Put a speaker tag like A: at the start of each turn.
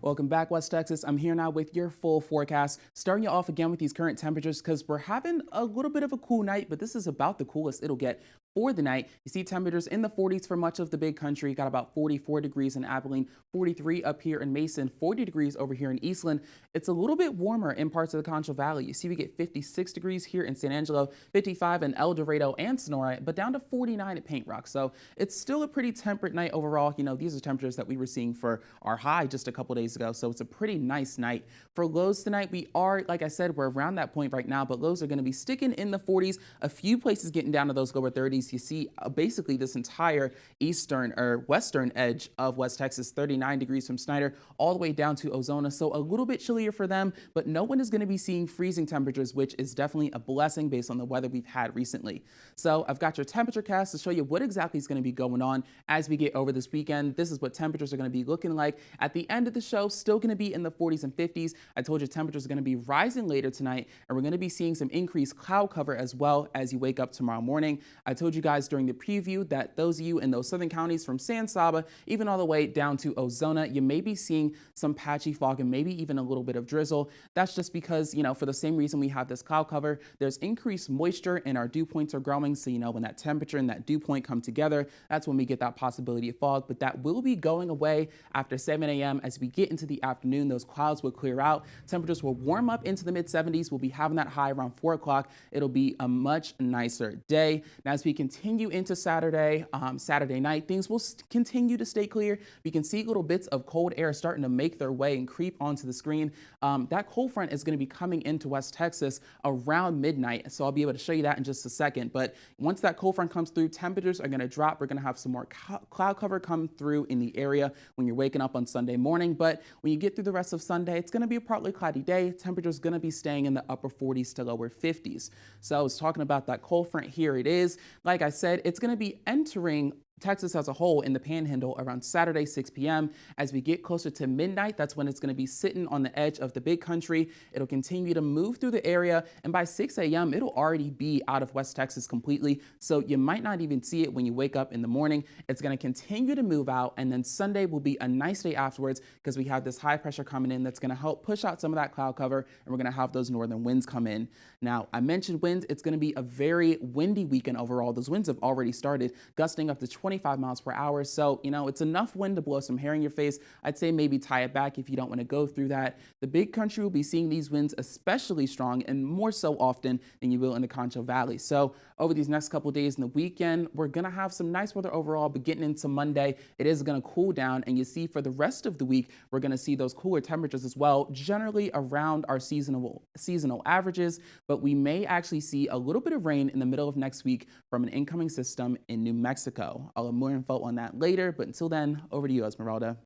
A: Welcome back, West Texas. I'm here now with your full forecast. Starting you off again with these current temperatures because we're having a little bit of a cool night, but this is about the coolest it'll get for the night. You see temperatures in the 40s for much of the big country. Got about 44 degrees in Abilene, 43 up here in Mason, 40 degrees over here in Eastland. It's a little bit warmer in parts of the Concho Valley. You see we get 56 degrees here in San Angelo, 55 in El Dorado and Sonora, but down to 49 at Paint Rock. So it's still a pretty temperate night overall. You know, these are temperatures that we were seeing for our high just a couple days ago. So it's a pretty nice night. For lows tonight, we are, like I said, we're around that point right now, but lows are going to be sticking in the 40s. A few places getting down to those lower 30s. You see basically this entire eastern or western edge of West Texas, 39 degrees from Snyder all the way down to Ozona. So a little bit chillier for them, but no one is going to be seeing freezing temperatures, which is definitely a blessing based on the weather we've had recently. So I've got your temperature cast to show you what exactly is going to be going on as we get over this weekend. This is what temperatures are going to be looking like at the end of the show. Still going to be in the 40s and 50s. I told you temperatures are going to be rising later tonight, and we're going to be seeing some increased cloud cover as well as you wake up tomorrow morning. I told you guys during the preview that those of you in those southern counties from San Saba, even all the way down to Ozona, you may be seeing some patchy fog and maybe even a little bit of drizzle. That's just because, you know, for the same reason we have this cloud cover, there's increased moisture and our dew points are growing. So, you know, when that temperature and that dew point come together, that's when we get that possibility of fog. But that will be going away after 7 a.m. As we get into the afternoon, those clouds will clear out. Temperatures will warm up into the mid 70s. We'll be having that high around 4 o'clock. It'll be a much nicer day. Now, as we continue into Saturday night, things will continue to stay clear. We can see little bits of cold air starting to make their way and creep onto the screen. That cold front is going to be coming into West Texas around midnight. So I'll be able to show you that in just a second. But once that cold front comes through, temperatures are going to drop. We're going to have some more cloud cover come through in the area when you're waking up on Sunday morning. But when you get through the rest of Sunday, it's going to be a partly cloudy day. Temperatures going to be staying in the upper 40s to lower 50s. So I was talking about that cold front. Here it is. Like I said, it's going to be entering Texas as a whole in the Panhandle around Saturday, 6 p.m. As we get closer to midnight, that's when it's going to be sitting on the edge of the big country. It'll continue to move through the area, and by 6 a.m., it'll already be out of West Texas completely. So you might not even see it when you wake up in the morning. It's going to continue to move out, and then Sunday will be a nice day afterwards because we have this high pressure coming in that's going to help push out some of that cloud cover, and we're going to have those northern winds come in. Now, I mentioned winds. It's going to be a very windy weekend overall. Those winds have already started, gusting up to 25 miles per hour. So, you know, it's enough wind to blow some hair in your face. I'd say maybe tie it back if you don't want to go through that. The big country will be seeing these winds especially strong and more so often than you will in the Concho Valley. So over these next couple of days in the weekend, we're going to have some nice weather overall, but getting into Monday, it is going to cool down. And you see for the rest of the week, we're going to see those cooler temperatures as well, generally around our seasonal averages, but we may actually see a little bit of rain in the middle of next week from an incoming system in New Mexico. I'll have more info on that later, but until then, over to you, Esmeralda.